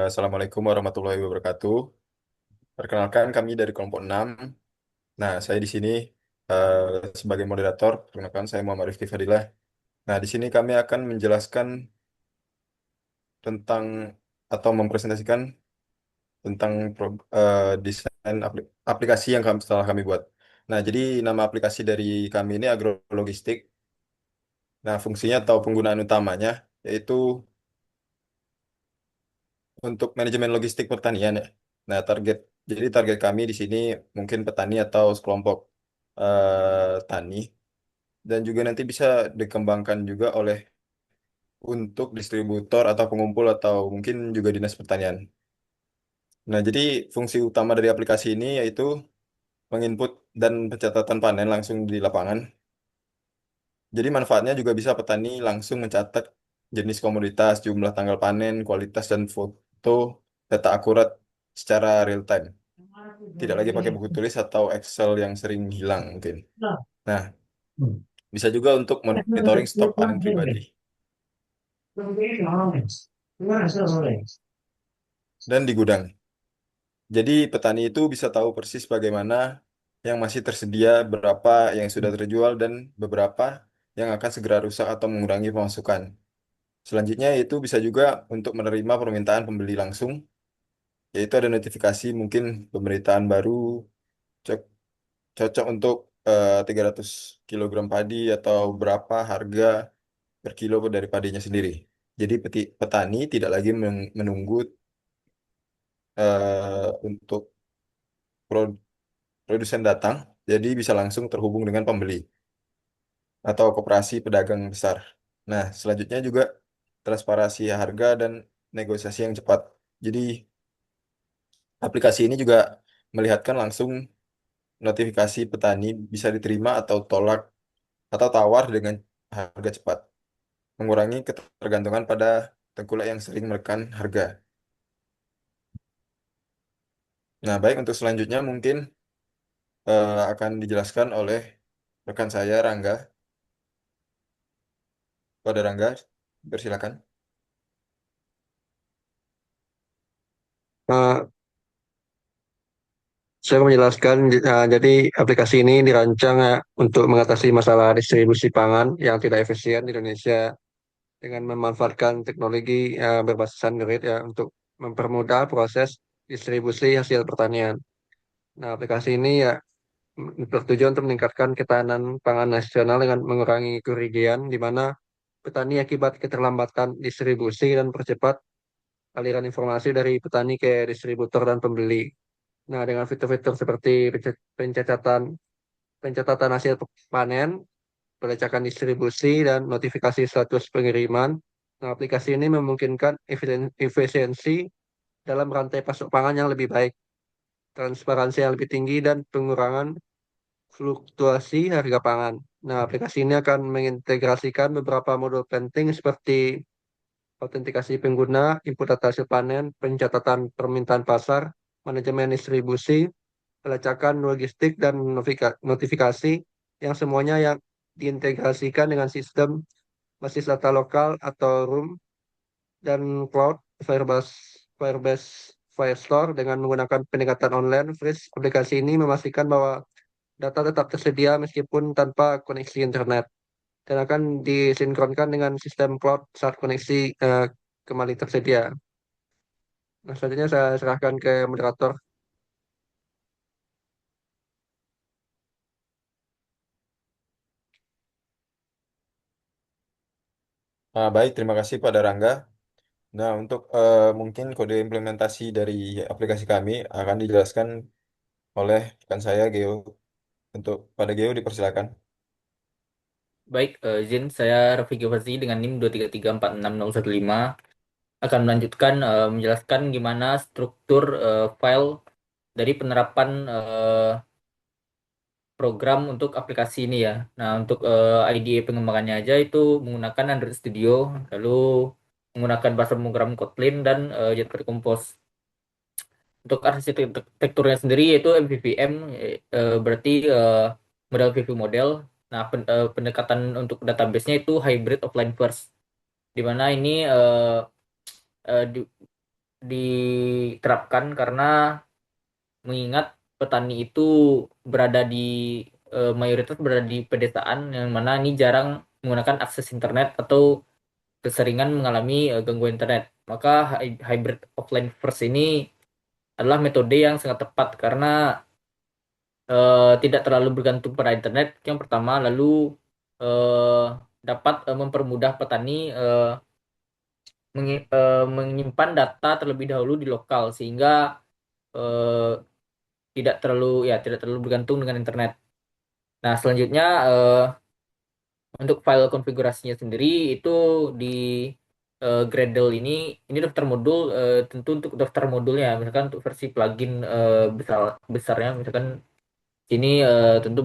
Assalamualaikum warahmatullahi wabarakatuh. Perkenalkan kami dari kelompok 6. Nah, saya di sini eh, sebagai moderator. Perkenalkan saya Muhammad Rifki Fadilah. Nah, di sini kami akan menjelaskan tentang atau mempresentasikan tentang desain aplikasi yang setelah kami buat. Nah, jadi nama aplikasi dari kami ini agrologistik. Nah, fungsinya atau penggunaan utamanya yaitu untuk manajemen logistik pertanian ya. Nah, target kami di sini mungkin petani atau sekelompok tani dan juga nanti bisa dikembangkan juga oleh untuk distributor atau pengumpul atau mungkin juga dinas pertanian. Nah, jadi fungsi utama dari aplikasi ini yaitu menginput dan pencatatan panen langsung di lapangan. Jadi manfaatnya juga bisa petani langsung mencatat jenis komoditas, jumlah tanggal panen, kualitas dan foto data akurat secara real time. Tidak lagi pakai buku tulis atau Excel yang sering hilang mungkin. Nah, bisa juga untuk monitoring stok panen pribadi dan di gudang. Jadi petani itu bisa tahu persis bagaimana yang masih tersedia, berapa yang sudah terjual, dan beberapa yang akan segera rusak atau mengurangi pemasukan. Selanjutnya itu bisa juga untuk menerima permintaan pembeli langsung, yaitu ada notifikasi mungkin pemberitaan baru cok- cocok untuk 300 kilogram padi atau berapa harga per kilo dari padinya sendiri. Jadi petani tidak lagi menunggu untuk pro- produsen datang, jadi bisa langsung terhubung dengan pembeli atau koperasi pedagang besar. Nah, selanjutnya juga transparansi harga dan negosiasi yang cepat. Jadi aplikasi ini juga melihatkan langsung notifikasi petani bisa diterima atau tolak atau tawar dengan harga cepat, mengurangi ketergantungan pada tengkulak yang sering menekan harga. Nah, baik untuk selanjutnya mungkin akan dijelaskan oleh rekan saya Rangga. Pada Rangga, persilakan. Eh, saya mau menjelaskan, jadi aplikasi ini dirancang untuk mengatasi masalah distribusi pangan yang tidak efisien di Indonesia dengan memanfaatkan teknologi berbasis Android ya untuk mempermudah proses distribusi hasil pertanian. Nah, aplikasi ini ya bertujuan untuk meningkatkan ketahanan pangan nasional dengan mengurangi kerugian di mana petani akibat keterlambatan distribusi dan percepat aliran informasi dari petani ke distributor dan pembeli. Nah, dengan fitur-fitur seperti pencatatan hasil panen, pelacakan distribusi, dan notifikasi status pengiriman, nah, aplikasi ini memungkinkan efisiensi dalam rantai pasok pangan yang lebih baik, transparansi yang lebih tinggi, dan pengurangan fluktuasi harga pangan. Nah, aplikasi ini akan mengintegrasikan beberapa modul penting seperti autentikasi pengguna, input data hasil panen, pencatatan permintaan pasar, manajemen distribusi, pelacakan logistik dan notifikasi yang semuanya yang diintegrasikan dengan sistem basis data lokal atau room dan cloud Firebase Firestore dengan menggunakan pendekatan online. Freeze aplikasi ini memastikan bahwa data tetap tersedia meskipun tanpa koneksi internet dan akan disinkronkan dengan sistem cloud saat koneksi kembali tersedia. Nah, selanjutnya saya serahkan ke moderator. Nah, baik, terima kasih pada Rangga. Nah, untuk mungkin kode implementasi dari aplikasi kami akan dijelaskan oleh rekan saya Geo. Untuk pada Geo dipersilakan. Baik, izin saya Raffi Givazi dengan NIM 233466015 akan melanjutkan menjelaskan gimana struktur file dari penerapan program untuk aplikasi ini ya. Nah, untuk IDE pengembangannya aja itu menggunakan Android Studio, lalu menggunakan bahasa pemrograman Kotlin dan Jupyter Compose. Untuk arsitekturnya sendiri yaitu MVVM, berarti model VV model. Nah, pendekatan untuk database-nya itu hybrid offline first, di mana ini diterapkan karena mengingat petani itu berada di mayoritas berada di pedesaan yang mana ini jarang menggunakan akses internet atau keseringan mengalami gangguan internet. Maka hybrid offline first ini adalah metode yang sangat tepat karena tidak terlalu bergantung pada internet. Yang pertama, lalu eh, dapat mempermudah petani menyimpan data terlebih dahulu di lokal sehingga eh, tidak terlalu bergantung dengan internet. Nah, selanjutnya untuk file konfigurasinya sendiri itu di Gradle ini daftar modul tentu untuk daftar modulnya misalkan untuk versi plugin besarnya misalkan sini tentu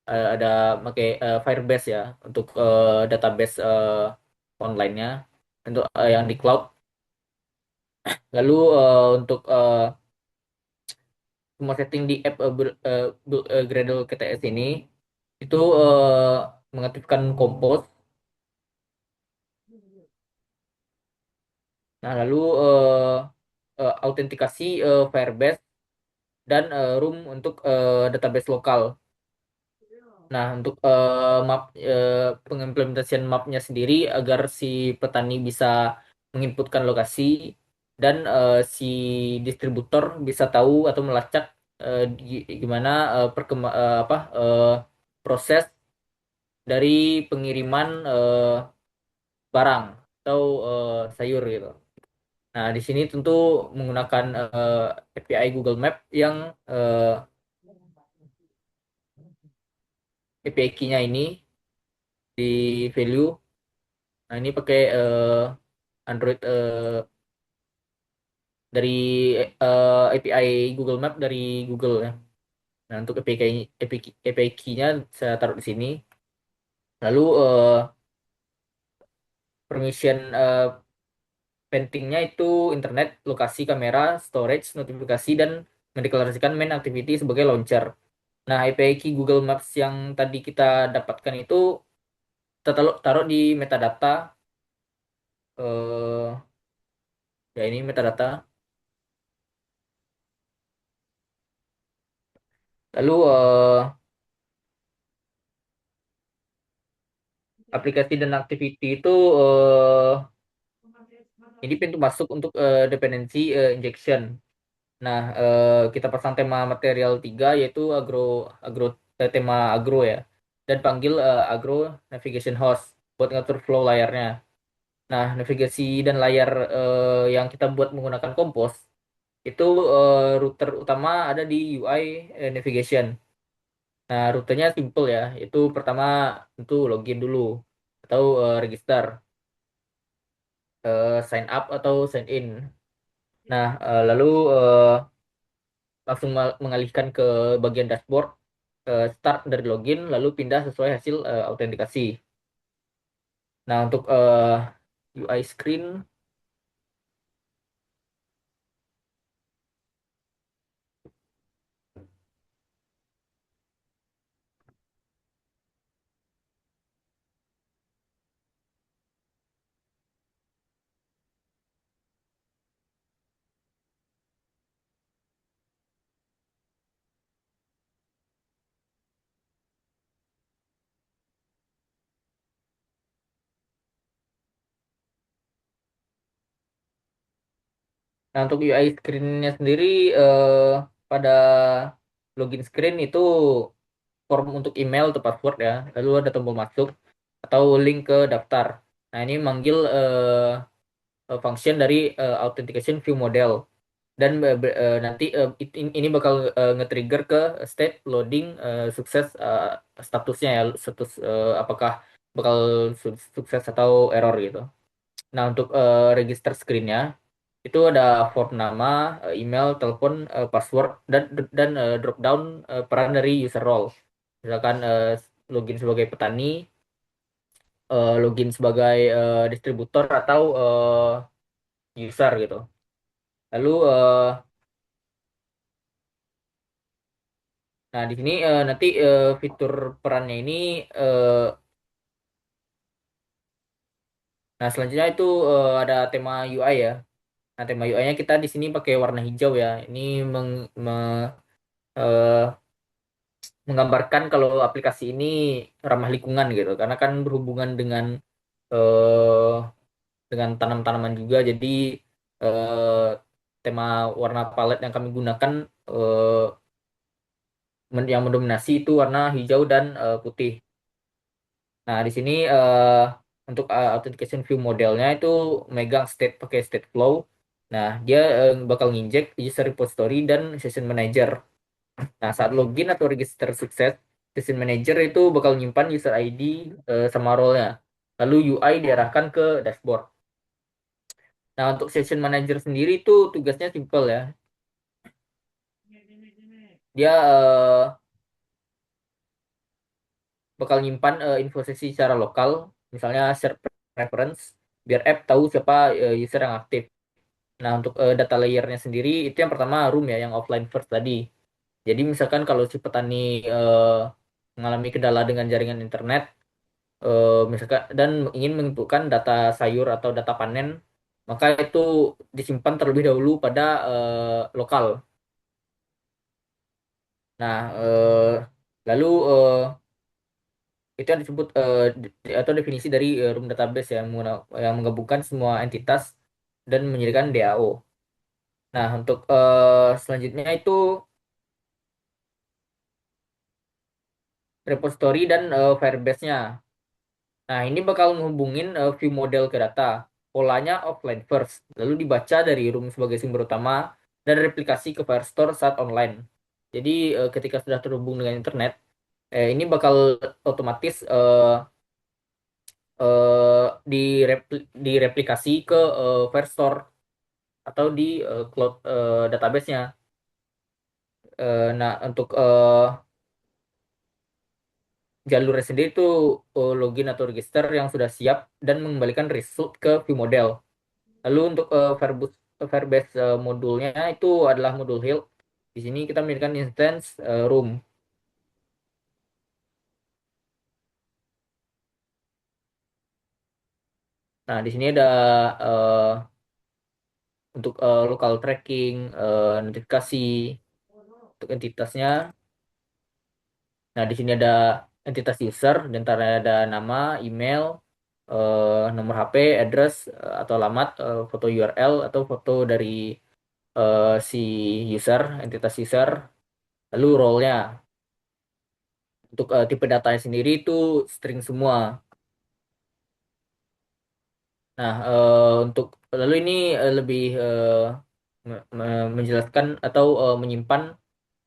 ada pakai Firebase ya untuk database online-nya untuk yang di cloud. Lalu untuk semua setting di app Gradle KTS ini itu mengaktifkan Compose. Nah, lalu autentikasi Firebase dan room untuk database lokal. Nah, untuk pengimplementasian mapnya sendiri agar si petani bisa menginputkan lokasi dan si distributor bisa tahu atau melacak gimana proses dari pengiriman barang atau sayur gitu. Nah, di sini tentu menggunakan API Google Map yang API key-nya ini di value. Nah, ini pakai Android dari API Google Map dari Google ya. Nah, untuk API key-nya saya taruh di sini. Lalu permission pentingnya itu internet, lokasi, kamera, storage, notifikasi, dan mendeklarasikan main activity sebagai launcher. Nah, API key Google Maps yang tadi kita dapatkan itu kita taruh di metadata. eh Ya, ini metadata. Lalu aplikasi dan activity itu ini pintu masuk untuk dependency injection. Nah, kita pasang tema material 3 yaitu agro tema agro ya. Dan panggil agro navigation host buat ngatur flow layarnya. Nah, navigasi dan layar yang kita buat menggunakan Compose itu router utama ada di UI navigation. Nah, rutenya simple ya. Itu pertama tentu login dulu atau register, sign up atau sign in. Nah, lalu langsung mengalihkan ke bagian dashboard, start dari login, lalu pindah sesuai hasil autentikasi. Nah, untuk UI screen, nah untuk UI screen-nya sendiri pada login screen itu form untuk email atau password ya, lalu ada tombol masuk atau link ke daftar. Nah, ini manggil function dari authentication view model. Dan nanti ini bakal nge-trigger ke state loading sukses statusnya ya status apakah bakal sukses atau error gitu. Nah, untuk register screen-nya itu ada form nama, email, telepon, password dan drop down peran dari user role. Misalkan login sebagai petani, login sebagai distributor atau user gitu. Lalu nah, di sini nanti fitur perannya ini eh, nah selanjutnya itu ada tema UI ya. Nah, tema UI-nya kita di sini pakai warna hijau ya. Ini eh, menggambarkan kalau aplikasi ini ramah lingkungan gitu, karena kan berhubungan eh, dengan tanam-tanaman juga. Jadi eh, tema warna palet yang kami gunakan eh, yang mendominasi itu warna hijau dan putih. Nah, di sini untuk authentication view modelnya itu megang state pakai state flow. Nah, dia bakal nginjek user repository dan session manager. Nah, saat login atau register sukses, session manager itu bakal nyimpan user ID sama role-nya. Lalu UI diarahkan ke dashboard. Nah, untuk session manager sendiri itu tugasnya simple ya. Dia bakal nyimpan info sesi secara lokal, misalnya share preference, biar app tahu siapa user yang aktif. Nah, untuk data layernya sendiri, itu yang pertama room ya, yang offline first tadi. Jadi misalkan kalau si petani mengalami kendala dengan jaringan internet, misalkan dan ingin menginputkan data sayur atau data panen, maka itu disimpan terlebih dahulu pada lokal. Nah, lalu itu yang disebut atau definisi dari room database yang menggabungkan semua entitas dan menjadikan DAO. Nah, untuk selanjutnya itu repository dan Firebase-nya. Nah, ini bakal menghubungin view model ke data. Polanya offline first, lalu dibaca dari room sebagai sumber utama dan replikasi ke Firestore saat online. Jadi ketika sudah terhubung dengan internet, ini bakal otomatis direplikasi ke Firestore atau di cloud database-nya. Nah, untuk jalurnya sendiri itu login atau register yang sudah siap dan mengembalikan result ke view model. Lalu untuk Firebase modulnya itu adalah modul Hill. Di sini kita memiliki instance room. Nah, di sini ada uh, untuk local tracking, notifikasi untuk entitasnya. Nah, di sini ada entitas user, di antaranya ada nama, email, nomor HP, address, atau alamat, foto URL, atau foto dari si user, entitas user, lalu role-nya. Untuk tipe datanya sendiri itu string semua. Nah, untuk lalu ini lebih menjelaskan atau menyimpan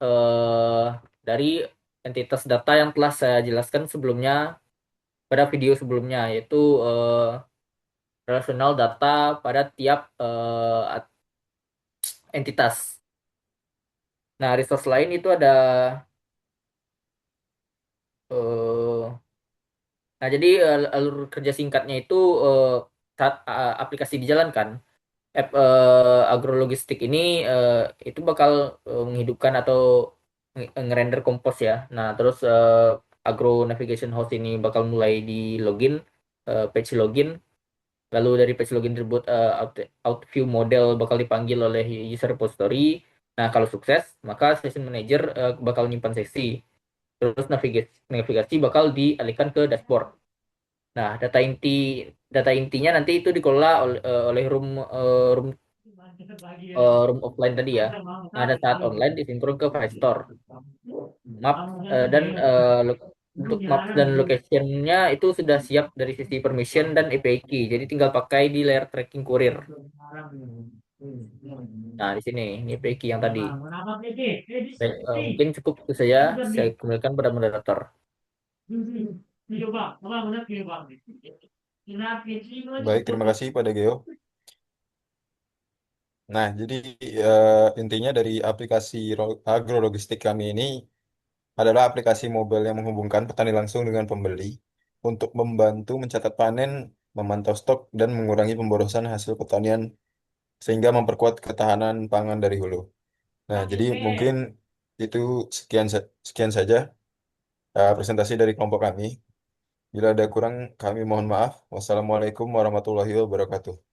eh, dari entitas data yang telah saya jelaskan sebelumnya pada video sebelumnya, yaitu relational data pada tiap entitas. Nah, resource lain itu ada eh, nah, jadi alur kerja singkatnya itu saat aplikasi dijalankan, app agrologistik ini itu bakal menghidupkan atau ngerender kompos ya. Nah, terus agro navigation host ini bakal mulai di login, page login. Lalu dari page login tersebut out view model bakal dipanggil oleh user repository. Nah, kalau sukses, maka session manager bakal nyimpan sesi. Terus navigasi bakal dialihkan ke dashboard. Nah, data intinya nanti itu dikelola oleh room offline tadi ya. Nah, ada saat online disinkron ke Firestore. Map dan untuk map dan locationnya itu sudah siap dari sisi permission dan API key. Jadi tinggal pakai di layer tracking kurir. Nah, di sini ini API key yang tadi. Baik, mungkin cukup itu saja. Saya kembalikan pada moderator. Baik, terima kasih pada Geo. Nah, jadi intinya dari aplikasi agrologistik kami ini adalah aplikasi mobile yang menghubungkan petani langsung dengan pembeli untuk membantu mencatat panen, memantau stok, dan mengurangi pemborosan hasil pertanian sehingga memperkuat ketahanan pangan dari hulu. Nah, jadi mungkin itu sekian saja presentasi dari kelompok kami. Bila ada kurang, kami mohon maaf. Wassalamualaikum warahmatullahi wabarakatuh.